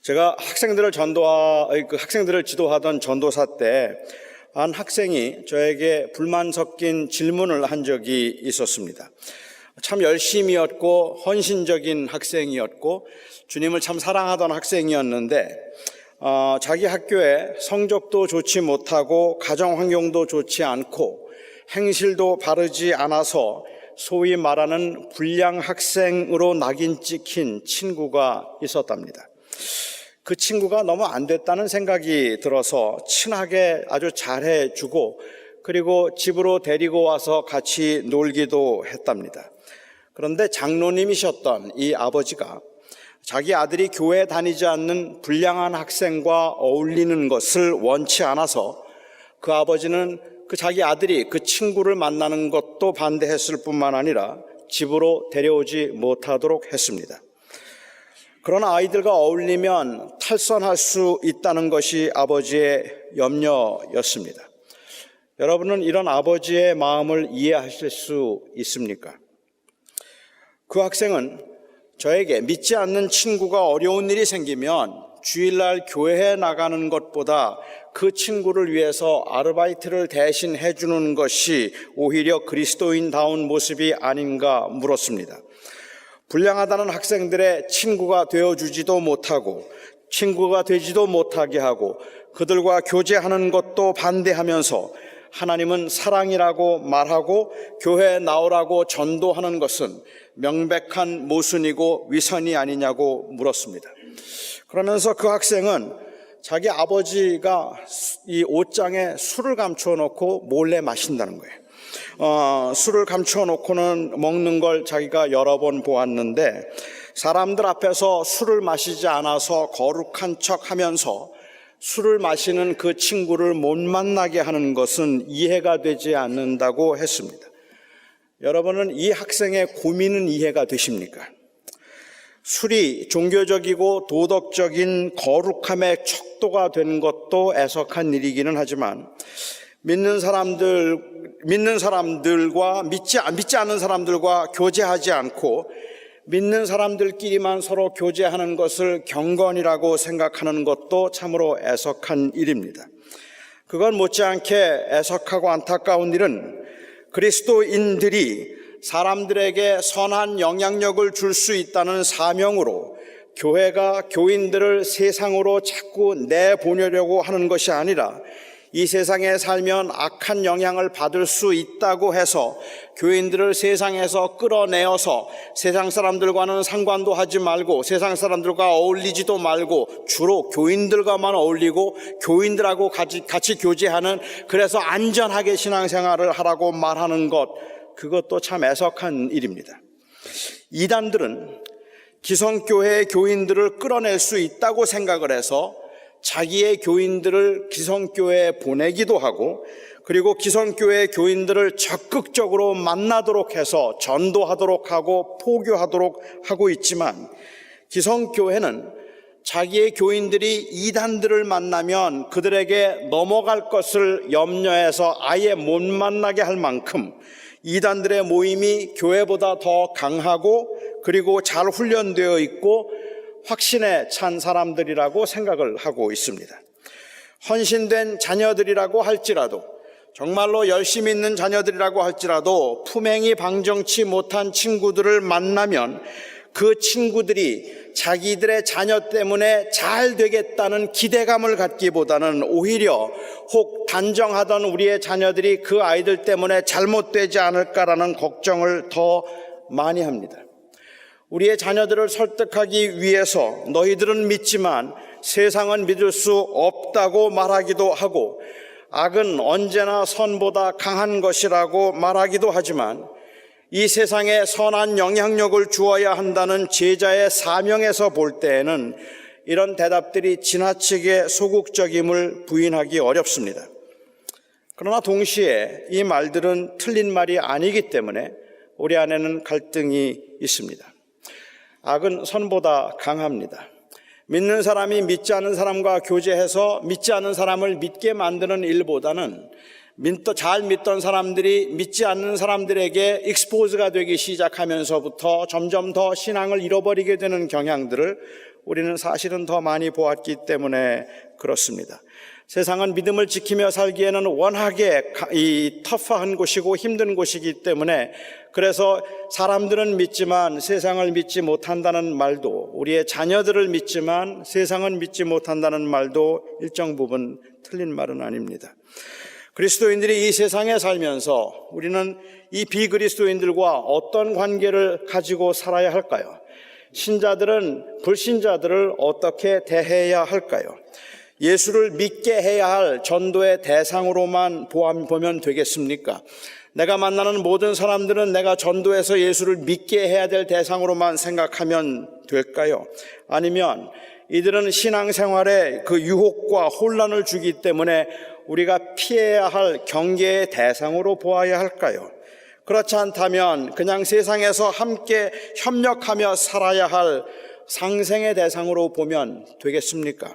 제가 학생들을 지도하던 전도사 때 한 학생이 저에게 불만 섞인 질문을 한 적이 있었습니다. 참 열심이었고 헌신적인 학생이었고 주님을 참 사랑하던 학생이었는데 자기 학교에 성적도 좋지 못하고 가정 환경도 좋지 않고 행실도 바르지 않아서 소위 말하는 불량 학생으로 낙인 찍힌 친구가 있었답니다. 그 친구가 너무 안 됐다는 생각이 들어서 친하게 아주 잘해주고 그리고 집으로 데리고 와서 같이 놀기도 했답니다. 그런데 장로님이셨던 이 아버지가 자기 아들이 교회 다니지 않는 불량한 학생과 어울리는 것을 원치 않아서 그 아버지는 자기 아들이 그 친구를 만나는 것도 반대했을 뿐만 아니라 집으로 데려오지 못하도록 했습니다. 그러나 아이들과 어울리면 탈선할 수 있다는 것이 아버지의 염려였습니다. 여러분은 이런 아버지의 마음을 이해하실 수 있습니까? 그 학생은 저에게 믿지 않는 친구가 어려운 일이 생기면 주일날 교회에 나가는 것보다 그 친구를 위해서 아르바이트를 대신 해주는 것이 오히려 그리스도인다운 모습이 아닌가 물었습니다. 불량하다는 학생들의 친구가 되어주지도 못하고 친구가 되지도 못하게 하고 그들과 교제하는 것도 반대하면서 하나님은 사랑이라고 말하고 교회에 나오라고 전도하는 것은 명백한 모순이고 위선이 아니냐고 물었습니다. 그러면서 그 학생은 자기 아버지가 이 옷장에 술을 감추어 놓고 몰래 마신다는 거예요. 술을 감추어 놓고는 먹는 걸 자기가 여러 번 보았는데 사람들 앞에서 술을 마시지 않아서 거룩한 척 하면서 술을 마시는 그 친구를 못 만나게 하는 것은 이해가 되지 않는다고 했습니다. 여러분은 이 학생의 고민은 이해가 되십니까? 술이 종교적이고 도덕적인 거룩함의 척도가 된 것도 애석한 일이기는 하지만 믿는 사람들과 믿지 않는 사람들과 교제하지 않고 믿는 사람들끼리만 서로 교제하는 것을 경건이라고 생각하는 것도 참으로 애석한 일입니다. 그건 못지않게 애석하고 안타까운 일은 그리스도인들이 사람들에게 선한 영향력을 줄 수 있다는 사명으로 교회가 교인들을 세상으로 자꾸 내보내려고 하는 것이 아니라 이 세상에 살면 악한 영향을 받을 수 있다고 해서 교인들을 세상에서 끌어내어서 세상 사람들과는 상관도 하지 말고 세상 사람들과 어울리지도 말고 주로 교인들과만 어울리고 교인들하고 같이 교제하는, 그래서 안전하게 신앙생활을 하라고 말하는 것, 그것도 참 애석한 일입니다. 이단들은 기성교회의 교인들을 끌어낼 수 있다고 생각을 해서 자기의 교인들을 기성교회에 보내기도 하고, 그리고 기성교회의 교인들을 적극적으로 만나도록 해서 전도하도록 하고 포교하도록 하고 있지만, 기성교회는 자기의 교인들이 이단들을 만나면 그들에게 넘어갈 것을 염려해서 아예 못 만나게 할 만큼 이단들의 모임이 교회보다 더 강하고 그리고 잘 훈련되어 있고 확신에 찬 사람들이라고 생각을 하고 있습니다. 헌신된 자녀들이라고 할지라도, 정말로 열심히 있는 자녀들이라고 할지라도 품행이 방정치 못한 친구들을 만나면 그 친구들이 자기들의 자녀 때문에 잘 되겠다는 기대감을 갖기보다는 오히려 혹 단정하던 우리의 자녀들이 그 아이들 때문에 잘못되지 않을까라는 걱정을 더 많이 합니다. 우리의 자녀들을 설득하기 위해서 너희들은 믿지만 세상은 믿을 수 없다고 말하기도 하고, 악은 언제나 선보다 강한 것이라고 말하기도 하지만, 이 세상에 선한 영향력을 주어야 한다는 제자의 사명에서 볼 때에는 이런 대답들이 지나치게 소극적임을 부인하기 어렵습니다. 그러나 동시에 이 말들은 틀린 말이 아니기 때문에 우리 안에는 갈등이 있습니다. 악은 선보다 강합니다. 믿는 사람이 믿지 않는 사람과 교제해서 믿지 않는 사람을 믿게 만드는 일보다는 잘 믿던 사람들이 믿지 않는 사람들에게 익스포즈가 되기 시작하면서부터 점점 더 신앙을 잃어버리게 되는 경향들을 우리는 사실은 더 많이 보았기 때문에 그렇습니다. 세상은 믿음을 지키며 살기에는 워낙에 터프한 곳이고 힘든 곳이기 때문에, 그래서 사람들은 믿지만 세상을 믿지 못한다는 말도, 우리의 자녀들을 믿지만 세상은 믿지 못한다는 말도 일정 부분 틀린 말은 아닙니다. 그리스도인들이 이 세상에 살면서 우리는 이 비그리스도인들과 어떤 관계를 가지고 살아야 할까요? 신자들은 불신자들을 어떻게 대해야 할까요? 예수를 믿게 해야 할 전도의 대상으로만 보면 되겠습니까? 내가 만나는 모든 사람들은 내가 전도해서 예수를 믿게 해야 될 대상으로만 생각하면 될까요? 아니면 이들은 신앙생활에 그 유혹과 혼란을 주기 때문에 우리가 피해야 할 경계의 대상으로 보아야 할까요? 그렇지 않다면 그냥 세상에서 함께 협력하며 살아야 할 상생의 대상으로 보면 되겠습니까?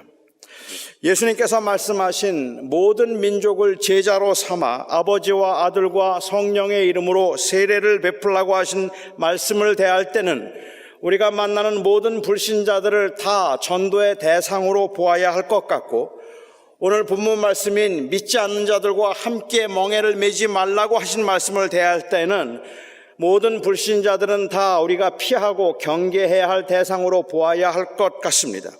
예수님께서 말씀하신 모든 민족을 제자로 삼아 아버지와 아들과 성령의 이름으로 세례를 베풀라고 하신 말씀을 대할 때는 우리가 만나는 모든 불신자들을 다 전도의 대상으로 보아야 할 것 같고, 오늘 본문 말씀인 믿지 않는 자들과 함께 멍에를 매지 말라고 하신 말씀을 대할 때는 모든 불신자들은 다 우리가 피하고 경계해야 할 대상으로 보아야 할 것 같습니다.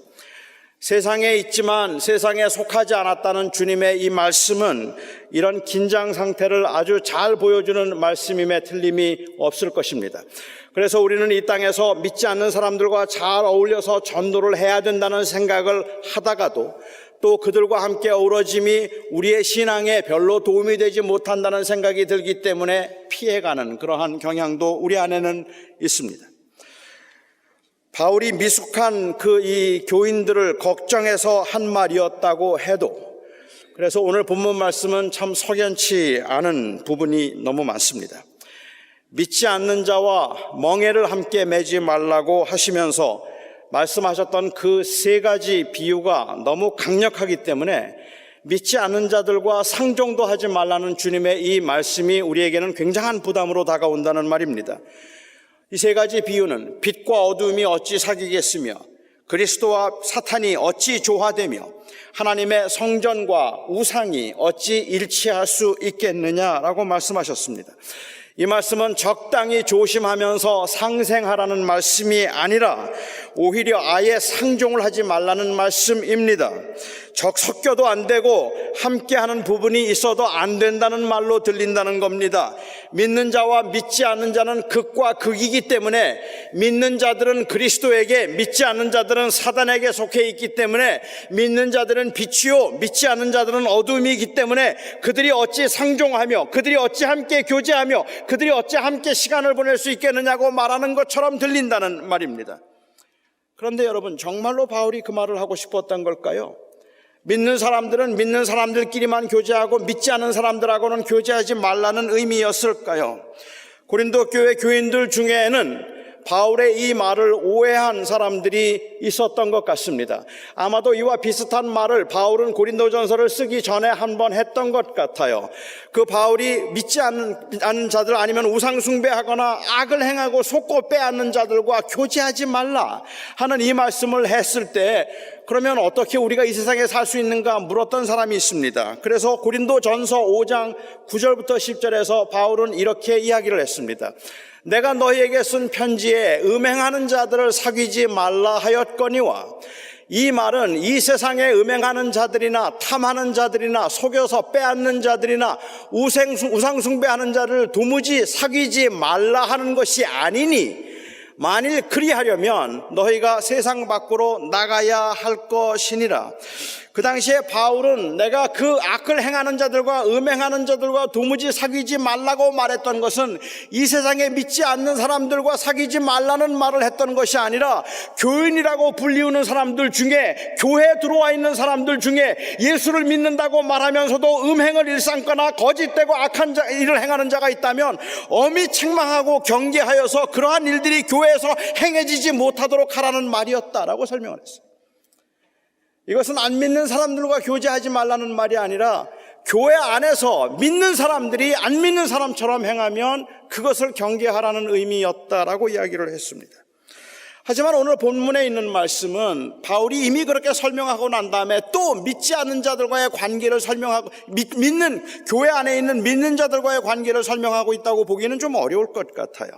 세상에 있지만 세상에 속하지 않았다는 주님의 이 말씀은 이런 긴장 상태를 아주 잘 보여주는 말씀임에 틀림이 없을 것입니다. 그래서 우리는 이 땅에서 믿지 않는 사람들과 잘 어울려서 전도를 해야 된다는 생각을 하다가도 또 그들과 함께 어우러짐이 우리의 신앙에 별로 도움이 되지 못한다는 생각이 들기 때문에 피해가는 그러한 경향도 우리 안에는 있습니다. 바울이 미숙한 이 교인들을 걱정해서 한 말이었다고 해도, 그래서 오늘 본문 말씀은 참 석연치 않은 부분이 너무 많습니다. 믿지 않는 자와 멍에를 함께 매지 말라고 하시면서 말씀하셨던 그 세 가지 비유가 너무 강력하기 때문에 믿지 않는 자들과 상종도 하지 말라는 주님의 이 말씀이 우리에게는 굉장한 부담으로 다가온다는 말입니다. 이 세 가지 비유는 빛과 어두움이 어찌 사귀겠으며 그리스도와 사탄이 어찌 조화되며 하나님의 성전과 우상이 어찌 일치할 수 있겠느냐라고 말씀하셨습니다. 이 말씀은 적당히 조심하면서 상생하라는 말씀이 아니라 오히려 아예 상종을 하지 말라는 말씀입니다. 섞여도 안 되고 함께하는 부분이 있어도 안 된다는 말로 들린다는 겁니다. 믿는 자와 믿지 않는 자는 극과 극이기 때문에 믿는 자들은 그리스도에게, 믿지 않는 자들은 사단에게 속해 있기 때문에 믿는 자들은 빛이요 믿지 않는 자들은 어둠이기 때문에 그들이 어찌 상종하며 그들이 어찌 함께 교제하며 그들이 어찌 함께 시간을 보낼 수 있겠느냐고 말하는 것처럼 들린다는 말입니다. 그런데 여러분, 정말로 바울이 그 말을 하고 싶었던 걸까요? 믿는 사람들은 믿는 사람들끼리만 교제하고 믿지 않는 사람들하고는 교제하지 말라는 의미였을까요? 고린도 교회 교인들 중에는 바울의 이 말을 오해한 사람들이 있었던 것 같습니다. 아마도 이와 비슷한 말을 바울은 고린도전서를 쓰기 전에 한번 했던 것 같아요. 그 바울이 믿지 않는 자들, 아니면 우상 숭배하거나 악을 행하고 속고 빼앗는 자들과 교제하지 말라 하는 이 말씀을 했을 때, 그러면 어떻게 우리가 이 세상에 살 수 있는가 물었던 사람이 있습니다. 그래서 고린도전서 5장 9절부터 10절에서 바울은 이렇게 이야기를 했습니다. 내가 너희에게 쓴 편지에 음행하는 자들을 사귀지 말라 하였거니와, 이 말은 이 세상에 음행하는 자들이나 탐하는 자들이나 속여서 빼앗는 자들이나 우상 숭배하는 자를 도무지 사귀지 말라 하는 것이 아니니, 만일 그리하려면 너희가 세상 밖으로 나가야 할 것이니라. 그 당시에 바울은 내가 그 악을 행하는 자들과 음행하는 자들과 도무지 사귀지 말라고 말했던 것은 이 세상에 믿지 않는 사람들과 사귀지 말라는 말을 했던 것이 아니라, 교인이라고 불리우는 사람들 중에, 교회에 들어와 있는 사람들 중에 예수를 믿는다고 말하면서도 음행을 일삼거나 거짓되고 악한 일을 행하는 자가 있다면 엄히 책망하고 경계하여서 그러한 일들이 교회에서 행해지지 못하도록 하라는 말이었다라고 설명을 했어요. 이것은 안 믿는 사람들과 교제하지 말라는 말이 아니라, 교회 안에서 믿는 사람들이 안 믿는 사람처럼 행하면 그것을 경계하라는 의미였다라고 이야기를 했습니다. 하지만 오늘 본문에 있는 말씀은 바울이 이미 그렇게 설명하고 난 다음에 또 믿지 않는 자들과의 관계를 설명하고 믿는 교회 안에 있는 믿는 자들과의 관계를 설명하고 있다고 보기는 좀 어려울 것 같아요.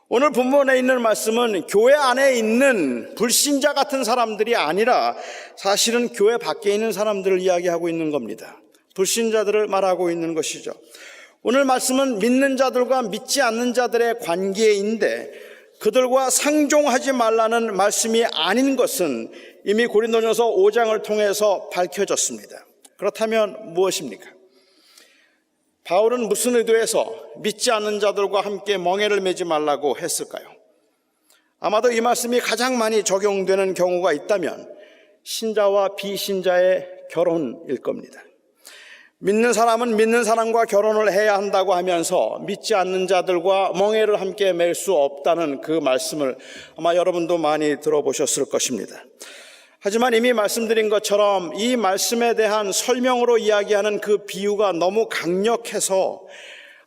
오늘 본문에 있는 말씀은 교회 안에 있는 불신자 같은 사람들이 아니라 사실은 교회 밖에 있는 사람들을 이야기하고 있는 겁니다. 불신자들을 말하고 있는 것이죠. 오늘 말씀은 믿는 자들과 믿지 않는 자들의 관계인데 그들과 상종하지 말라는 말씀이 아닌 것은 이미 고린도전서 5장을 통해서 밝혀졌습니다. 그렇다면 무엇입니까? 바울은 무슨 의도에서 믿지 않는 자들과 함께 멍에를 매지 말라고 했을까요? 아마도 이 말씀이 가장 많이 적용되는 경우가 있다면 신자와 비신자의 결혼일 겁니다. 믿는 사람은 믿는 사람과 결혼을 해야 한다고 하면서 믿지 않는 자들과 멍에를 함께 맬 수 없다는 그 말씀을 아마 여러분도 많이 들어보셨을 것입니다. 하지만 이미 말씀드린 것처럼 이 말씀에 대한 설명으로 이야기하는 그 비유가 너무 강력해서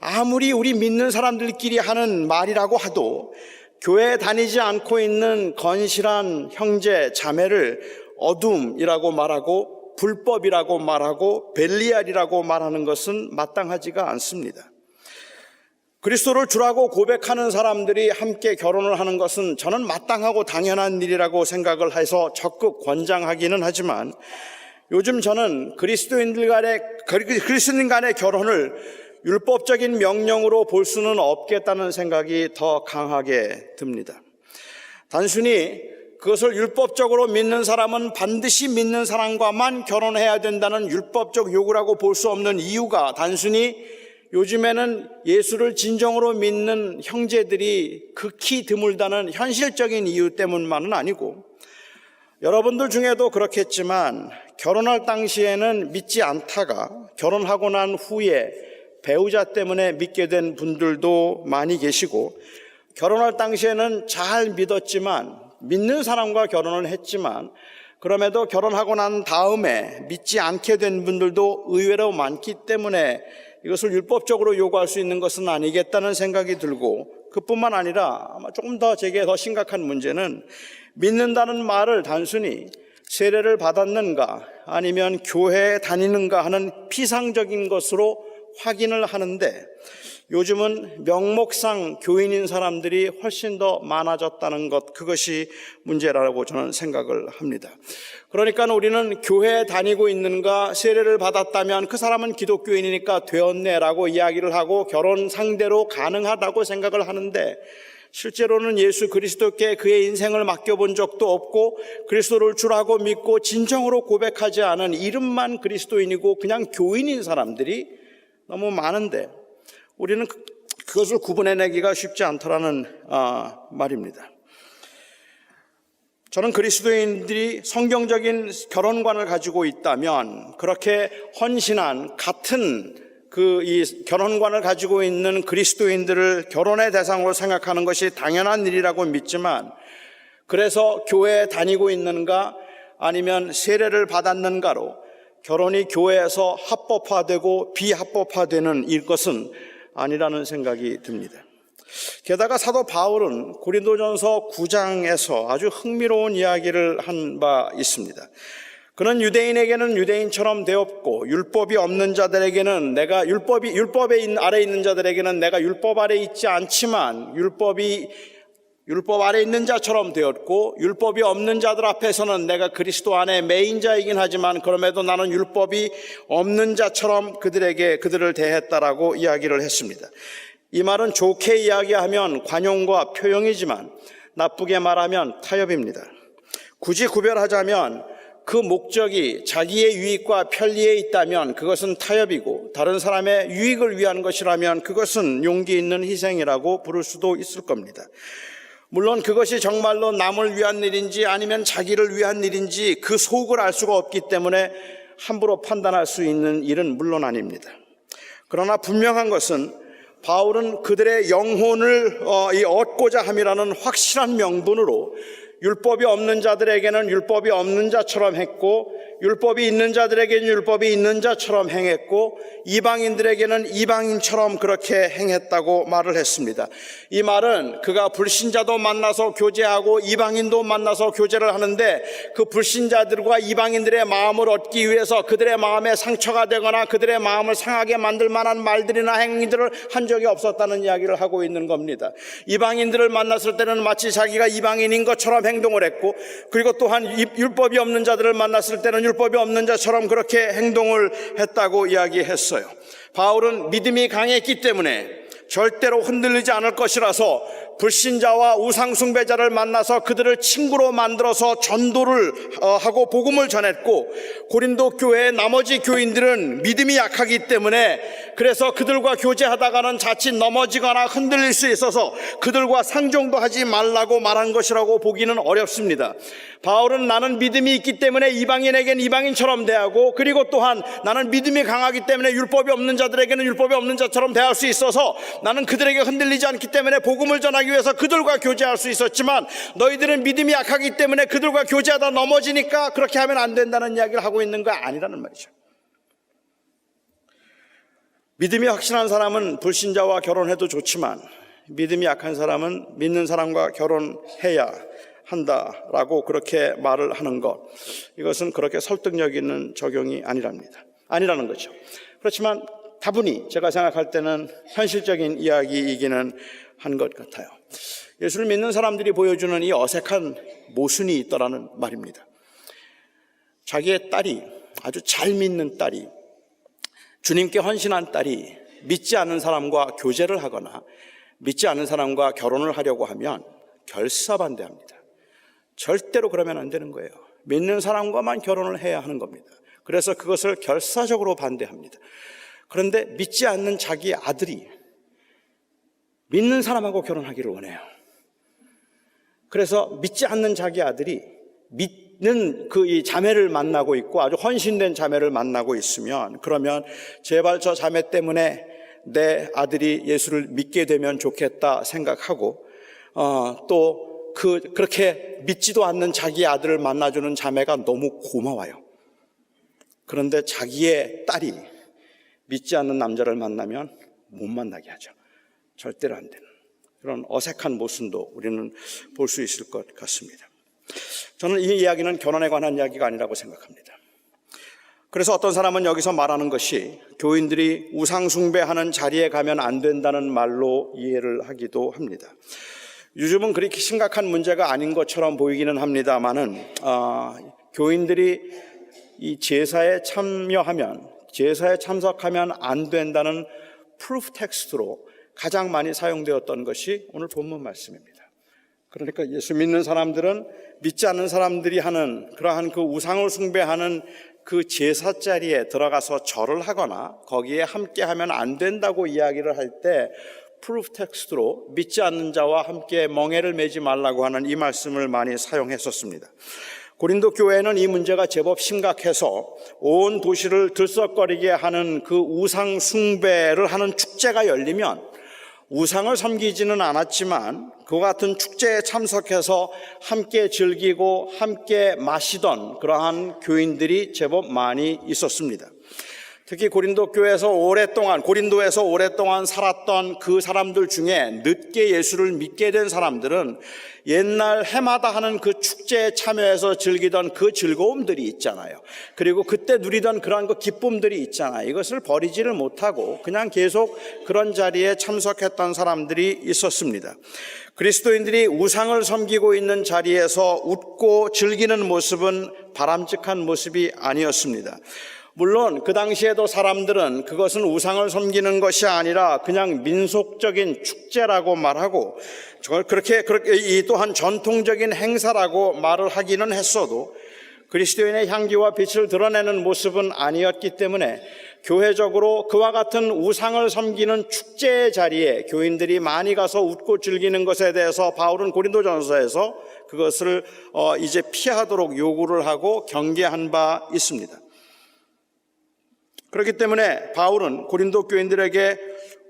아무리 우리 믿는 사람들끼리 하는 말이라고 하도 교회에 다니지 않고 있는 건실한 형제 자매를 어둠이라고 말하고 불법이라고 말하고 벨리알이라고 말하는 것은 마땅하지가 않습니다. 그리스도를 주라고 고백하는 사람들이 함께 결혼을 하는 것은 저는 마땅하고 당연한 일이라고 생각을 해서 적극 권장하기는 하지만 요즘 저는 그리스도인들 간의 결혼을 율법적인 명령으로 볼 수는 없겠다는 생각이 더 강하게 듭니다. 단순히 그것을 율법적으로 믿는 사람은 반드시 믿는 사람과만 결혼해야 된다는 율법적 요구라고 볼 수 없는 이유가 단순히 요즘에는 예수를 진정으로 믿는 형제들이 극히 드물다는 현실적인 이유 때문만은 아니고 여러분들 중에도 그렇겠지만 결혼할 당시에는 믿지 않다가 결혼하고 난 후에 배우자 때문에 믿게 된 분들도 많이 계시고 결혼할 당시에는 잘 믿었지만 믿는 사람과 결혼을 했지만 그럼에도 결혼하고 난 다음에 믿지 않게 된 분들도 의외로 많기 때문에 이것을 율법적으로 요구할 수 있는 것은 아니겠다는 생각이 들고 그뿐만 아니라 아마 조금 더 제게 더 심각한 문제는 믿는다는 말을 단순히 세례를 받았는가 아니면 교회에 다니는가 하는 피상적인 것으로 확인을 하는데 요즘은 명목상 교인인 사람들이 훨씬 더 많아졌다는 것, 그것이 문제라고 저는 생각을 합니다. 그러니까 우리는 교회에 다니고 있는가, 세례를 받았다면 그 사람은 기독교인이니까 되었네라고 이야기를 하고 결혼 상대로 가능하다고 생각을 하는데 실제로는 예수 그리스도께 그의 인생을 맡겨본 적도 없고 그리스도를 주라고 믿고 진정으로 고백하지 않은 이름만 그리스도인이고 그냥 교인인 사람들이 너무 많은데 우리는 그것을 구분해내기가 쉽지 않더라는 말입니다. 저는 그리스도인들이 성경적인 결혼관을 가지고 있다면 그렇게 헌신한 같은 이 결혼관을 가지고 있는 그리스도인들을 결혼의 대상으로 생각하는 것이 당연한 일이라고 믿지만 그래서 교회에 다니고 있는가 아니면 세례를 받았는가로 결혼이 교회에서 합법화되고 비합법화되는 것은 아니라는 생각이 듭니다. 게다가 사도 바울은 고린도전서 9장에서 아주 흥미로운 이야기를 한 바 있습니다. 그는 유대인에게는 유대인처럼 되었고 율법이 없는 자들에게는 내가 율법 아래 있는 자들에게는 내가 율법 아래 있지 않지만 율법 아래 있는 자처럼 되었고 율법이 없는 자들 앞에서는 내가 그리스도 안에 매인 자이긴 하지만 그럼에도 나는 율법이 없는 자처럼 그들을 대했다라고 이야기를 했습니다. 이 말은 좋게 이야기하면 관용과 표용이지만 나쁘게 말하면 타협입니다. 굳이 구별하자면 그 목적이 자기의 유익과 편리에 있다면 그것은 타협이고 다른 사람의 유익을 위한 것이라면 그것은 용기 있는 희생이라고 부를 수도 있을 겁니다. 물론 그것이 정말로 남을 위한 일인지 아니면 자기를 위한 일인지 그 속을 알 수가 없기 때문에 함부로 판단할 수 있는 일은 물론 아닙니다. 그러나 분명한 것은 바울은 그들의 영혼을 얻고자 함이라는 확실한 명분으로 율법이 없는 자들에게는 율법이 없는 자처럼 했고, 율법이 있는 자들에게는 율법이 있는 자처럼 행했고, 이방인들에게는 이방인처럼 그렇게 행했다고 말을 했습니다. 이 말은 그가 불신자도 만나서 교제하고 이방인도 만나서 교제를 하는데, 그 불신자들과 이방인들의 마음을 얻기 위해서 그들의 마음에 상처가 되거나 그들의 마음을 상하게 만들 만한 말들이나 행위들을 한 적이 없었다는 이야기를 하고 있는 겁니다. 이방인들을 만났을 때는 마치 자기가 이방인인 것처럼 행동을 했고, 그리고 또한 율법이 없는 자들을 만났을 때는 율법이 없는 자처럼 그렇게 행동을 했다고 이야기했어요. 바울은 믿음이 강했기 때문에 절대로 흔들리지 않을 것이라서 불신자와 우상숭배자를 만나서 그들을 친구로 만들어서 전도를 하고 복음을 전했고, 고린도 교회의 나머지 교인들은 믿음이 약하기 때문에 그래서 그들과 교제하다가는 자칫 넘어지거나 흔들릴 수 있어서 그들과 상종도 하지 말라고 말한 것이라고 보기는 어렵습니다. 바울은 나는 믿음이 있기 때문에 이방인에겐 이방인처럼 대하고, 그리고 또한 나는 믿음이 강하기 때문에 율법이 없는 자들에게는 율법이 없는 자처럼 대할 수 있어서 나는 그들에게 흔들리지 않기 때문에 복음을 전하기 위해서 그들과 교제할 수 있었지만, 너희들은 믿음이 약하기 때문에 그들과 교제하다 넘어지니까 그렇게 하면 안 된다는 이야기를 하고 있는 거 아니라는 말이죠. 믿음이 확실한 사람은 불신자와 결혼해도 좋지만, 믿음이 약한 사람은 믿는 사람과 결혼해야 한다라고 그렇게 말을 하는 것, 이것은 그렇게 설득력 있는 적용이 아니라는 거죠. 그렇지만 다분히 제가 생각할 때는 현실적인 이야기이기는 한 것 같아요. 예수를 믿는 사람들이 보여주는 이 어색한 모순이 있더라는 말입니다. 자기의 딸이, 아주 잘 믿는 딸이, 주님께 헌신한 딸이 믿지 않는 사람과 교제를 하거나 믿지 않는 사람과 결혼을 하려고 하면 결사반대합니다. 절대로 그러면 안 되는 거예요. 믿는 사람과만 결혼을 해야 하는 겁니다. 그래서 그것을 결사적으로 반대합니다. 그런데 믿지 않는 자기 아들이 믿는 사람하고 결혼하기를 원해요. 그래서 믿지 않는 자기 아들이 믿는 이 자매를 만나고 있고 아주 헌신된 자매를 만나고 있으면, 그러면 제발 저 자매 때문에 내 아들이 예수를 믿게 되면 좋겠다 생각하고, 또 그렇게 믿지도 않는 자기 아들을 만나주는 자매가 너무 고마워요. 그런데 자기의 딸이 믿지 않는 남자를 만나면 못 만나게 하죠. 절대로 안 되는 그런 어색한 모순도 우리는 볼 수 있을 것 같습니다. 저는 이 이야기는 결혼에 관한 이야기가 아니라고 생각합니다. 그래서 어떤 사람은 여기서 말하는 것이 교인들이 우상숭배하는 자리에 가면 안 된다는 말로 이해를 하기도 합니다. 요즘은 그렇게 심각한 문제가 아닌 것처럼 보이기는 합니다만은, 교인들이 이 제사에 참석하면 안 된다는 프루프 텍스트로 가장 많이 사용되었던 것이 오늘 본문 말씀입니다. 그러니까 예수 믿는 사람들은 믿지 않는 사람들이 하는 그러한 그 우상을 숭배하는 그 제사 자리에 들어가서 절을 하거나 거기에 함께하면 안 된다고 이야기를 할 때 프루프 텍스트로 믿지 않는 자와 함께 멍에를 매지 말라고 하는 이 말씀을 많이 사용했었습니다. 고린도 교회는 이 문제가 제법 심각해서 온 도시를 들썩거리게 하는 그 우상 숭배를 하는 축제가 열리면 우상을 섬기지는 않았지만 그와 같은 축제에 참석해서 함께 즐기고 함께 마시던 그러한 교인들이 제법 많이 있었습니다. 특히 고린도에서 오랫동안 살았던 그 사람들 중에 늦게 예수를 믿게 된 사람들은 옛날 해마다 하는 그 축제에 참여해서 즐기던 그 즐거움들이 있잖아요. 그리고 그때 누리던 그런 그 기쁨들이 있잖아요. 이것을 버리지를 못하고 그냥 계속 그런 자리에 참석했던 사람들이 있었습니다. 그리스도인들이 우상을 섬기고 있는 자리에서 웃고 즐기는 모습은 바람직한 모습이 아니었습니다. 물론 그 당시에도 사람들은 그것은 우상을 섬기는 것이 아니라 그냥 민속적인 축제라고 말하고 그렇게 이 또한 전통적인 행사라고 말을 하기는 했어도 그리스도인의 향기와 빛을 드러내는 모습은 아니었기 때문에 교회적으로 그와 같은 우상을 섬기는 축제의 자리에 교인들이 많이 가서 웃고 즐기는 것에 대해서 바울은 고린도전서에서 그것을 이제 피하도록 요구를 하고 경계한 바 있습니다. 그렇기 때문에 바울은 고린도 교인들에게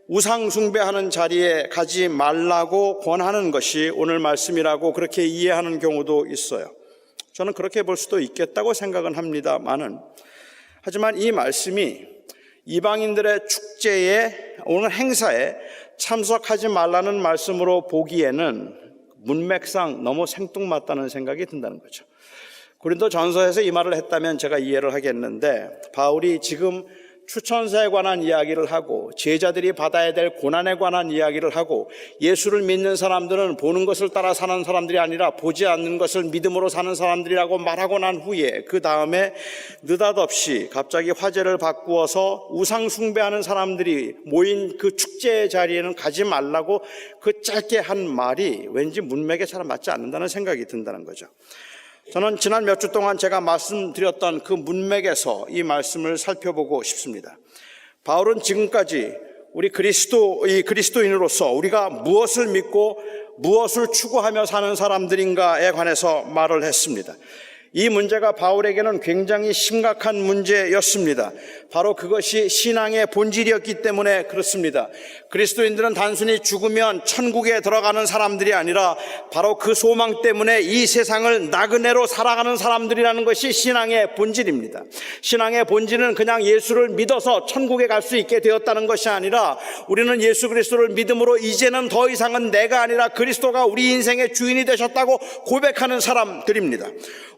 우상 숭배하는 자리에 가지 말라고 권하는 것이 오늘 말씀이라고 그렇게 이해하는 경우도 있어요. 저는 그렇게 볼 수도 있겠다고 생각은 합니다만은, 하지만 이 말씀이 이방인들의 축제에, 오늘 행사에 참석하지 말라는 말씀으로 보기에는 문맥상 너무 생뚱맞다는 생각이 든다는 거죠. 고린도전서에서 이 말을 했다면 제가 이해를 하겠는데, 바울이 지금 추천사에 관한 이야기를 하고 제자들이 받아야 될 고난에 관한 이야기를 하고, 예수를 믿는 사람들은 보는 것을 따라 사는 사람들이 아니라 보지 않는 것을 믿음으로 사는 사람들이라고 말하고 난 후에 그 다음에 느닷없이 갑자기 화제를 바꾸어서 우상 숭배하는 사람들이 모인 그 축제 자리에는 가지 말라고 그 짧게 한 말이 왠지 문맥에 잘 맞지 않는다는 생각이 든다는 거죠. 저는 지난 몇 주 동안 제가 말씀드렸던 그 문맥에서 이 말씀을 살펴보고 싶습니다. 바울은 지금까지 우리 그리스도인으로서 우리가 무엇을 믿고 무엇을 추구하며 사는 사람들인가에 관해서 말을 했습니다. 이 문제가 바울에게는 굉장히 심각한 문제였습니다. 바로 그것이 신앙의 본질이었기 때문에 그렇습니다. 그리스도인들은 단순히 죽으면 천국에 들어가는 사람들이 아니라 바로 그 소망 때문에 이 세상을 나그네로 살아가는 사람들이라는 것이 신앙의 본질입니다. 신앙의 본질은 그냥 예수를 믿어서 천국에 갈 수 있게 되었다는 것이 아니라, 우리는 예수 그리스도를 믿음으로 이제는 더 이상은 내가 아니라 그리스도가 우리 인생의 주인이 되셨다고 고백하는 사람들입니다.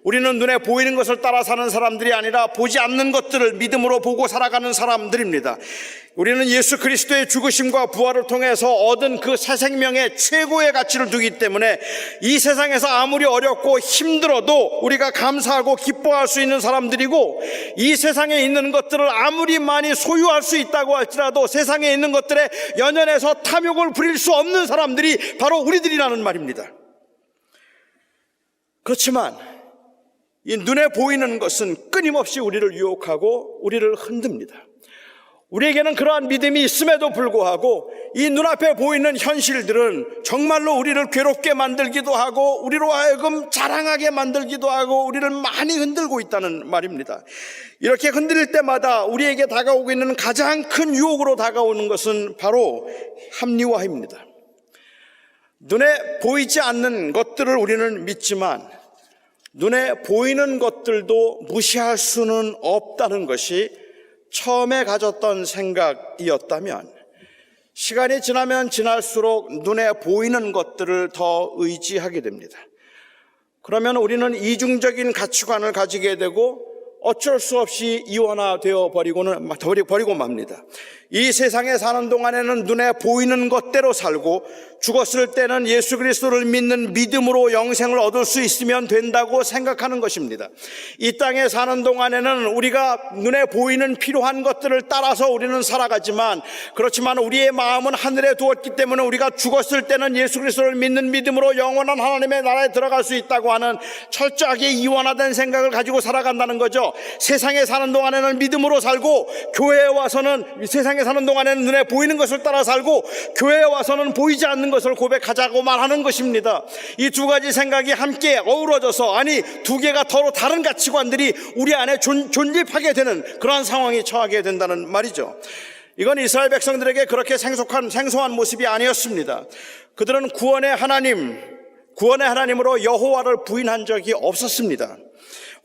우리는 눈에 보이는 것을 따라 사는 사람들이 아니라 보지 않는 것들을 믿음으로 보고 살아가는 사람들입니다. 우리는 예수 그리스도의 죽으심과 부활을 통해서 얻은 그 새 생명의 최고의 가치를 두기 때문에 이 세상에서 아무리 어렵고 힘들어도 우리가 감사하고 기뻐할 수 있는 사람들이고, 이 세상에 있는 것들을 아무리 많이 소유할 수 있다고 할지라도 세상에 있는 것들에 연연해서 탐욕을 부릴 수 없는 사람들이 바로 우리들이라는 말입니다. 그렇지만 이 눈에 보이는 것은 끊임없이 우리를 유혹하고 우리를 흔듭니다. 우리에게는 그러한 믿음이 있음에도 불구하고 이 눈앞에 보이는 현실들은 정말로 우리를 괴롭게 만들기도 하고 우리로 하여금 자랑하게 만들기도 하고 우리를 많이 흔들고 있다는 말입니다. 이렇게 흔들릴 때마다 우리에게 다가오고 있는 가장 큰 유혹으로 다가오는 것은 바로 합리화입니다. 눈에 보이지 않는 것들을 우리는 믿지만 눈에 보이는 것들도 무시할 수는 없다는 것이 처음에 가졌던 생각이었다면, 시간이 지나면 지날수록 눈에 보이는 것들을 더 의지하게 됩니다. 그러면 우리는 이중적인 가치관을 가지게 되고 어쩔 수 없이 이원화되어 버리고 맙니다. 이 세상에 사는 동안에는 눈에 보이는 것대로 살고 죽었을 때는 예수 그리스도를 믿는 믿음으로 영생을 얻을 수 있으면 된다고 생각하는 것입니다. 이 땅에 사는 동안에는 우리가 눈에 보이는 필요한 것들을 따라서 우리는 살아가지만, 그렇지만 우리의 마음은 하늘에 두었기 때문에 우리가 죽었을 때는 예수 그리스도를 믿는 믿음으로 영원한 하나님의 나라에 들어갈 수 있다고 하는 철저하게 이원화된 생각을 가지고 살아간다는 거죠. 세상에 사는 동안에는 믿음으로 살고, 교회에 와서는 세상에 사는 동안에는 눈에 보이는 것을 따라 살고, 교회에 와서는 보이지 않는 것을 고백하자고 말하는 것입니다. 이 두 가지 생각이 함께 어우러져서, 아니 두 개가 서로 다른 가치관들이 우리 안에 존립하게 되는 그러한 상황이 처하게 된다는 말이죠. 이건 이스라엘 백성들에게 그렇게 생소한 모습이 아니었습니다. 그들은 구원의 하나님으로 여호와를 부인한 적이 없었습니다.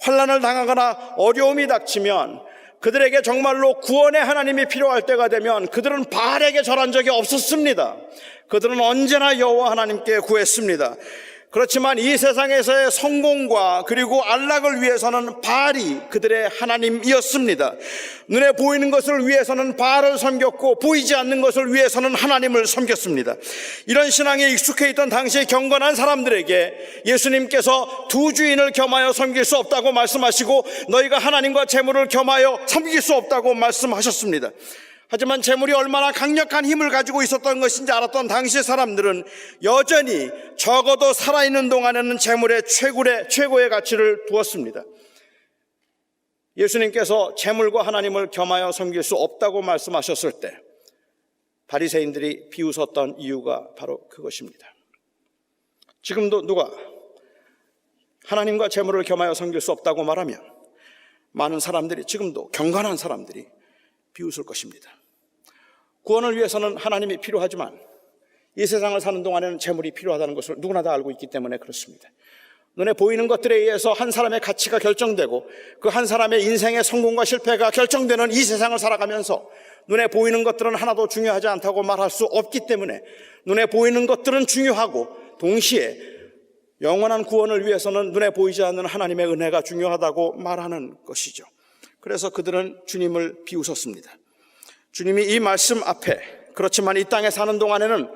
환난을 당하거나 어려움이 닥치면, 그들에게 정말로 구원의 하나님이 필요할 때가 되면 그들은 바알에게 절한 적이 없었습니다. 그들은 언제나 여호와 하나님께 구했습니다. 그렇지만 이 세상에서의 성공과 그리고 안락을 위해서는 바알이 그들의 하나님이었습니다. 눈에 보이는 것을 위해서는 바알을 섬겼고 보이지 않는 것을 위해서는 하나님을 섬겼습니다. 이런 신앙에 익숙해 있던 당시의 경건한 사람들에게 예수님께서 두 주인을 겸하여 섬길 수 없다고 말씀하시고, 너희가 하나님과 재물을 겸하여 섬길 수 없다고 말씀하셨습니다. 하지만 재물이 얼마나 강력한 힘을 가지고 있었던 것인지 알았던 당시 사람들은 여전히 적어도 살아있는 동안에는 재물에 최고의 가치를 두었습니다. 예수님께서 재물과 하나님을 겸하여 섬길 수 없다고 말씀하셨을 때 바리새인들이 비웃었던 이유가 바로 그것입니다. 지금도 누가 하나님과 재물을 겸하여 섬길 수 없다고 말하면 많은 사람들이, 지금도 경건한 사람들이 비웃을 것입니다. 구원을 위해서는 하나님이 필요하지만 이 세상을 사는 동안에는 재물이 필요하다는 것을 누구나 다 알고 있기 때문에 그렇습니다. 눈에 보이는 것들에 의해서 한 사람의 가치가 결정되고 그 한 사람의 인생의 성공과 실패가 결정되는 이 세상을 살아가면서 눈에 보이는 것들은 하나도 중요하지 않다고 말할 수 없기 때문에 눈에 보이는 것들은 중요하고 동시에 영원한 구원을 위해서는 눈에 보이지 않는 하나님의 은혜가 중요하다고 말하는 것이죠. 그래서 그들은 주님을 비웃었습니다. 주님이 이 말씀 앞에 그렇지만 이 땅에 사는 동안에는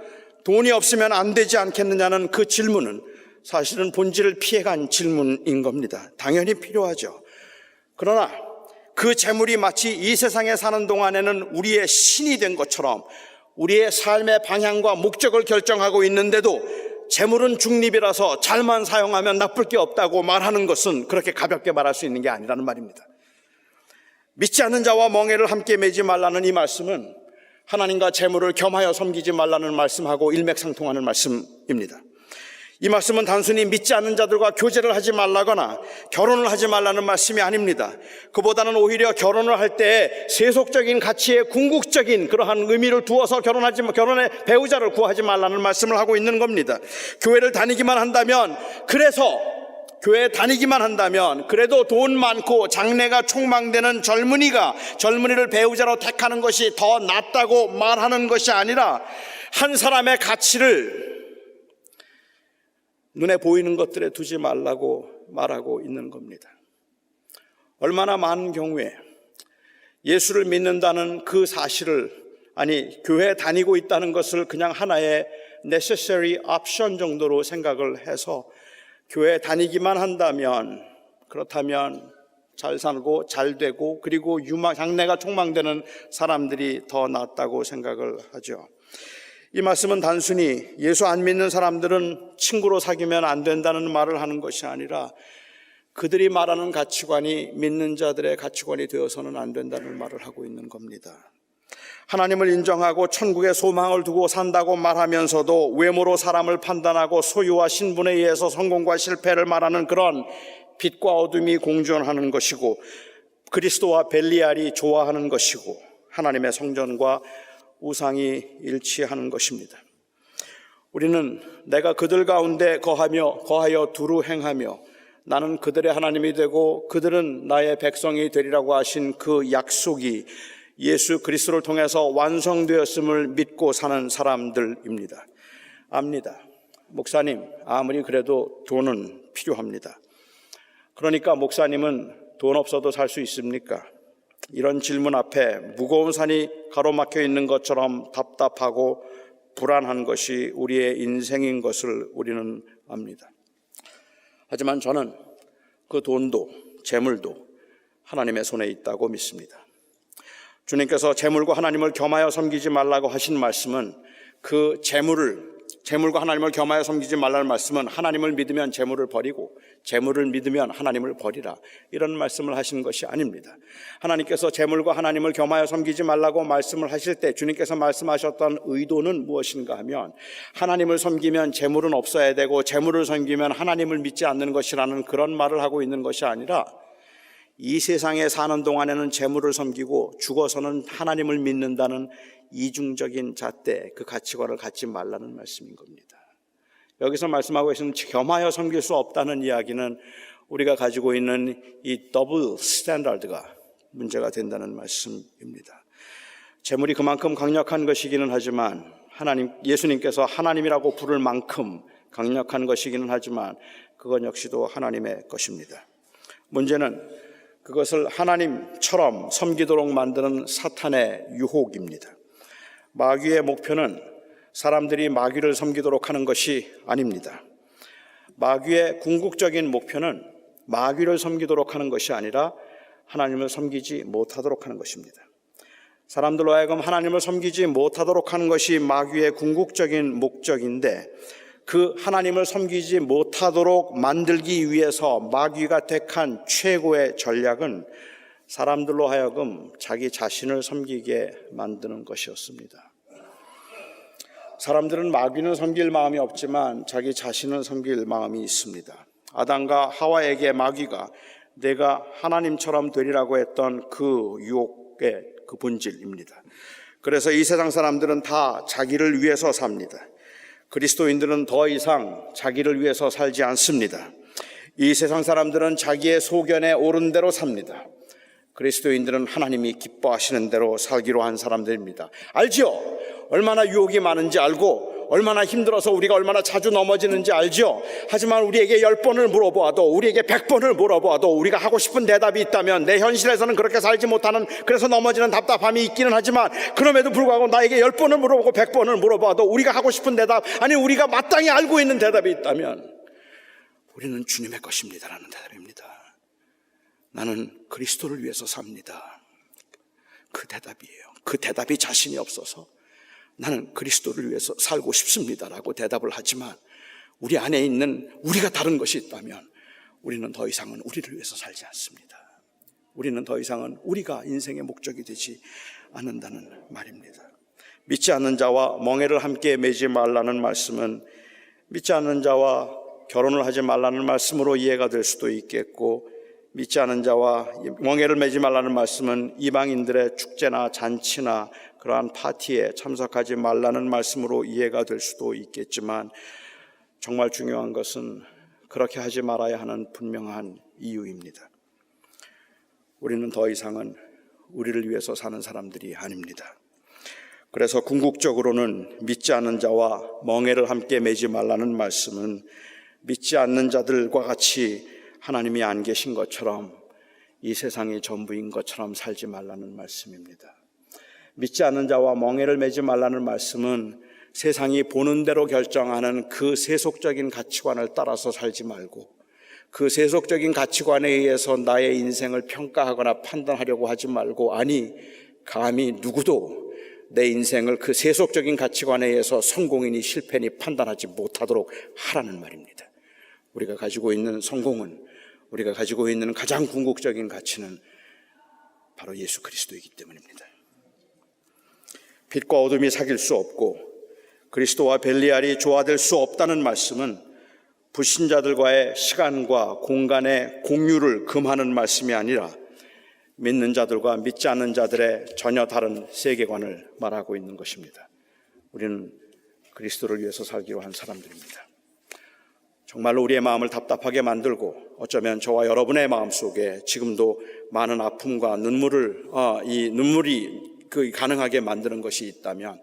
돈이 없으면 안 되지 않겠느냐는 그 질문은 사실은 본질을 피해간 질문인 겁니다. 당연히 필요하죠. 그러나 그 재물이 마치 이 세상에 사는 동안에는 우리의 신이 된 것처럼 우리의 삶의 방향과 목적을 결정하고 있는데도 재물은 중립이라서 잘만 사용하면 나쁠 게 없다고 말하는 것은 그렇게 가볍게 말할 수 있는 게 아니라는 말입니다. 믿지 않는 자와 멍에를 함께 매지 말라는 이 말씀은 하나님과 재물을 겸하여 섬기지 말라는 말씀하고 일맥상통하는 말씀입니다. 이 말씀은 단순히 믿지 않는 자들과 교제를 하지 말라거나 결혼을 하지 말라는 말씀이 아닙니다. 그보다는 오히려 결혼을 할 때 세속적인 가치에 궁극적인 그러한 의미를 두어서 결혼의 배우자를 구하지 말라는 말씀을 하고 있는 겁니다. 교회를 다니기만 한다면 그래도 돈 많고 장래가 촉망되는 젊은이를 배우자로 택하는 것이 더 낫다고 말하는 것이 아니라 한 사람의 가치를 눈에 보이는 것들에 두지 말라고 말하고 있는 겁니다. 얼마나 많은 경우에 예수를 믿는다는 그 사실을, 교회에 다니고 있다는 것을 그냥 하나의 necessary option 정도로 생각을 해서 교회에 다니기만 한다면, 그렇다면 잘 살고 잘 되고 그리고 장래가 촉망되는 사람들이 더 낫다고 생각을 하죠. 이 말씀은 단순히 예수 안 믿는 사람들은 친구로 사귀면 안 된다는 말을 하는 것이 아니라 그들이 말하는 가치관이 믿는 자들의 가치관이 되어서는 안 된다는 말을 하고 있는 겁니다. 하나님을 인정하고 천국의 소망을 두고 산다고 말하면서도 외모로 사람을 판단하고 소유와 신분에 의해서 성공과 실패를 말하는 그런 빛과 어둠이 공존하는 것이고 그리스도와 벨리알이 좋아하는 것이고 하나님의 성전과 우상이 일치하는 것입니다. 우리는 내가 그들 가운데 거하여 두루 행하며 나는 그들의 하나님이 되고 그들은 나의 백성이 되리라고 하신 그 약속이 예수 그리스도를 통해서 완성되었음을 믿고 사는 사람들입니다. 압니다. 목사님, 아무리 그래도 돈은 필요합니다. 그러니까 목사님은 돈 없어도 살 수 있습니까? 이런 질문 앞에 무거운 산이 가로막혀 있는 것처럼 답답하고 불안한 것이 우리의 인생인 것을 우리는 압니다. 하지만 저는 그 돈도 재물도 하나님의 손에 있다고 믿습니다. 주님께서 재물과 하나님을 겸하여 섬기지 말라고 하신 말씀은 그 재물과 하나님을 겸하여 섬기지 말라는 말씀은 하나님을 믿으면 재물을 버리고 재물을 믿으면 하나님을 버리라, 이런 말씀을 하신 것이 아닙니다. 하나님께서 재물과 하나님을 겸하여 섬기지 말라고 말씀을 하실 때 주님께서 말씀하셨던 의도는 무엇인가 하면 하나님을 섬기면 재물은 없어야 되고 재물을 섬기면 하나님을 믿지 않는 것이라는 그런 말을 하고 있는 것이 아니라 이 세상에 사는 동안에는 재물을 섬기고 죽어서는 하나님을 믿는다는 이중적인 잣대, 그 가치관을 갖지 말라는 말씀인 겁니다. 여기서 말씀하고 계신 겸하여 섬길 수 없다는 이야기는 우리가 가지고 있는 이 더블 스탠다드가 문제가 된다는 말씀입니다. 재물이 그만큼 강력한 것이기는 하지만 예수님께서 하나님이라고 부를 만큼 강력한 것이기는 하지만 그건 역시도 하나님의 것입니다. 문제는 그것을 하나님처럼 섬기도록 만드는 사탄의 유혹입니다. 마귀의 목표는 사람들이 마귀를 섬기도록 하는 것이 아닙니다. 마귀의 궁극적인 목표는 마귀를 섬기도록 하는 것이 아니라 하나님을 섬기지 못하도록 하는 것입니다. 사람들로 하여금 하나님을 섬기지 못하도록 하는 것이 마귀의 궁극적인 목적인데 그 하나님을 섬기지 못하도록 만들기 위해서 마귀가 택한 최고의 전략은 사람들로 하여금 자기 자신을 섬기게 만드는 것이었습니다. 사람들은 마귀는 섬길 마음이 없지만 자기 자신을 섬길 마음이 있습니다. 아담과 하와에게 마귀가 내가 하나님처럼 되리라고 했던 그 유혹의 그 본질입니다. 그래서 이 세상 사람들은 다 자기를 위해서 삽니다. 그리스도인들은 더 이상 자기를 위해서 살지 않습니다. 이 세상 사람들은 자기의 소견에 옳은 대로 삽니다. 그리스도인들은 하나님이 기뻐하시는 대로 살기로 한 사람들입니다. 알죠? 얼마나 유혹이 많은지 알고 얼마나 힘들어서 우리가 얼마나 자주 넘어지는지 알죠? 하지만 우리에게 10번을 물어보아도, 우리에게 100번을 물어보아도 우리가 하고 싶은 대답이 있다면, 내 현실에서는 그렇게 살지 못하는, 그래서 넘어지는 답답함이 있기는 하지만, 그럼에도 불구하고 나에게 10번을 물어보고 100번을 물어봐도 우리가 하고 싶은 대답, 아니 우리가 마땅히 알고 있는 대답이 있다면 우리는 주님의 것입니다라는 대답입니다. 나는 그리스도를 위해서 삽니다. 그 대답이에요. 그 대답이 자신이 없어서 나는 그리스도를 위해서 살고 싶습니다라고 대답을 하지만, 우리 안에 있는 우리가 다른 것이 있다면 우리는 더 이상은 우리를 위해서 살지 않습니다. 우리는 더 이상은 우리가 인생의 목적이 되지 않는다는 말입니다. 믿지 않는 자와 멍에를 함께 매지 말라는 말씀은 믿지 않는 자와 결혼을 하지 말라는 말씀으로 이해가 될 수도 있겠고, 믿지 않은 자와 멍에를 매지 말라는 말씀은 이방인들의 축제나 잔치나 그러한 파티에 참석하지 말라는 말씀으로 이해가 될 수도 있겠지만, 정말 중요한 것은 그렇게 하지 말아야 하는 분명한 이유입니다. 우리는 더 이상은 우리를 위해서 사는 사람들이 아닙니다. 그래서 궁극적으로는 믿지 않는 자와 멍에를 함께 매지 말라는 말씀은 믿지 않는 자들과 같이 하나님이 안 계신 것처럼, 이 세상이 전부인 것처럼 살지 말라는 말씀입니다. 믿지 않는 자와 멍에를 매지 말라는 말씀은 세상이 보는 대로 결정하는 그 세속적인 가치관을 따라서 살지 말고, 그 세속적인 가치관에 의해서 나의 인생을 평가하거나 판단하려고 하지 말고, 아니 감히 누구도 내 인생을 그 세속적인 가치관에 의해서 성공이니 실패니 판단하지 못하도록 하라는 말입니다. 우리가 가지고 있는 성공은, 우리가 가지고 있는 가장 궁극적인 가치는 바로 예수 그리스도이기 때문입니다. 빛과 어둠이 사귈 수 없고 그리스도와 벨리알이 조화될 수 없다는 말씀은 불신자들과의 시간과 공간의 공유를 금하는 말씀이 아니라 믿는 자들과 믿지 않는 자들의 전혀 다른 세계관을 말하고 있는 것입니다. 우리는 그리스도를 위해서 살기로 한 사람들입니다. 정말로 우리의 마음을 답답하게 만들고, 어쩌면 저와 여러분의 마음속에 지금도 많은 아픔과 눈물이 가능하게 만드는 것이 있다면,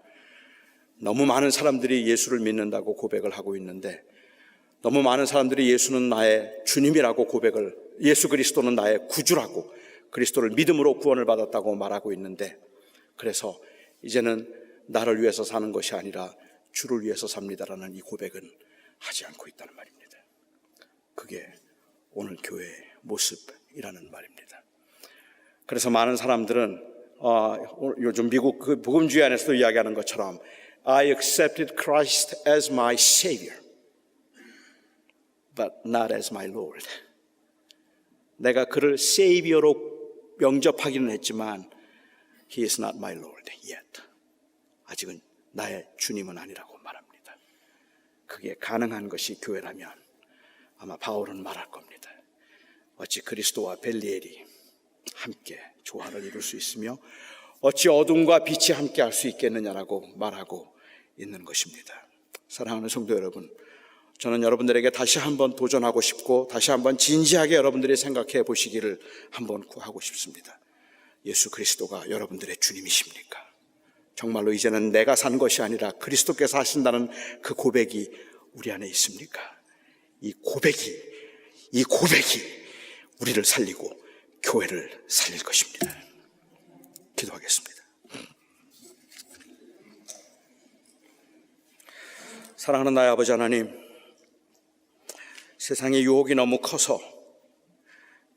너무 많은 사람들이 예수를 믿는다고 고백을 하고 있는데, 너무 많은 사람들이 예수는 나의 주님이라고 고백을, 예수 그리스도는 나의 구주라고, 그리스도를 믿음으로 구원을 받았다고 말하고 있는데, 그래서 이제는 나를 위해서 사는 것이 아니라 주를 위해서 삽니다라는 이 고백은 하지 않고 있다는 말입니다. 그게 오늘 교회의 모습이라는 말입니다. 그래서 많은 사람들은 요즘 미국 그 복음주의 안에서도 이야기하는 것처럼 I accepted Christ as my Savior, but not as my Lord. 내가 그를 Savior로 영접하기는 했지만 He is not my Lord yet. 아직은 나의 주님은 아니라고 말합니다. 그게 가능한 것이 교회라면 아마 바울은 말할 겁니다. 어찌 그리스도와 벨리엘이 함께 조화를 이룰 수 있으며 어찌 어둠과 빛이 함께 할 수 있겠느냐라고 말하고 있는 것입니다. 사랑하는 성도 여러분, 저는 여러분들에게 다시 한번 도전하고 싶고 다시 한번 진지하게 여러분들이 생각해 보시기를 한번 구하고 싶습니다. 예수 그리스도가 여러분들의 주님이십니까? 정말로 이제는 내가 산 것이 아니라 그리스도께서 하신다는 그 고백이 우리 안에 있습니까? 이 고백이 우리를 살리고 교회를 살릴 것입니다. 기도하겠습니다. 사랑하는 나의 아버지 하나님, 세상의 유혹이 너무 커서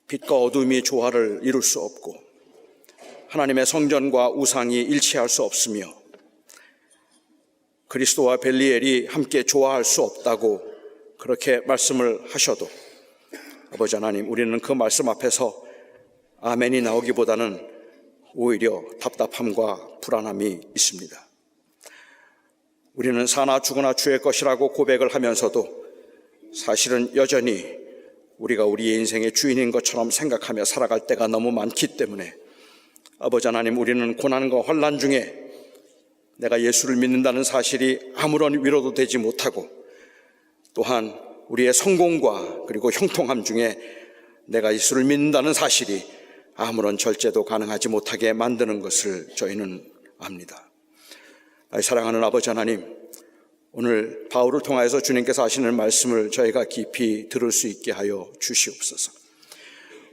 빛과 어둠이 조화를 이룰 수 없고 하나님의 성전과 우상이 일치할 수 없으며 그리스도와 벨리엘이 함께 조화할 수 없다고 그렇게 말씀을 하셔도 아버지 하나님, 우리는 그 말씀 앞에서 아멘이 나오기보다는 오히려 답답함과 불안함이 있습니다. 우리는 사나 죽으나 주의 것이라고 고백을 하면서도 사실은 여전히 우리가 우리의 인생의 주인인 것처럼 생각하며 살아갈 때가 너무 많기 때문에 아버지 하나님, 우리는 고난과 환난 중에 내가 예수를 믿는다는 사실이 아무런 위로도 되지 못하고, 또한 우리의 성공과 그리고 형통함 중에 내가 예수를 믿는다는 사실이 아무런 절제도 가능하지 못하게 만드는 것을 저희는 압니다. 사랑하는 아버지 하나님, 오늘 바울을 통하여서 주님께서 하시는 말씀을 저희가 깊이 들을 수 있게 하여 주시옵소서.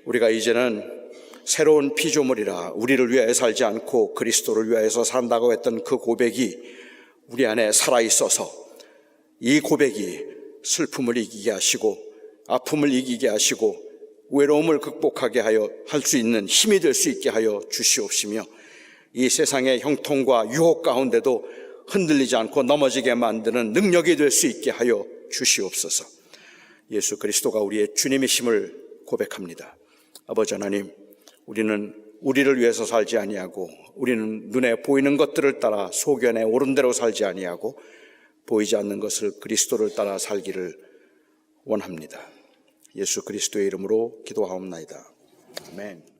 우리가 이제는 새로운 피조물이라 우리를 위하여 살지 않고 그리스도를 위하여서 산다고 했던 그 고백이 우리 안에 살아있어서 이 고백이 슬픔을 이기게 하시고 아픔을 이기게 하시고 외로움을 극복하게 하여 할 수 있는 힘이 될 수 있게 하여 주시옵시며, 이 세상의 형통과 유혹 가운데도 흔들리지 않고 넘어지게 만드는 능력이 될 수 있게 하여 주시옵소서. 예수 그리스도가 우리의 주님이심을 고백합니다. 아버지 하나님, 우리는 우리를 위해서 살지 아니하고, 우리는 눈에 보이는 것들을 따라 소견에 오른 대로 살지 아니하고, 보이지 않는 것을 그리스도를 따라 살기를 원합니다. 예수 그리스도의 이름으로 기도하옵나이다. 아멘.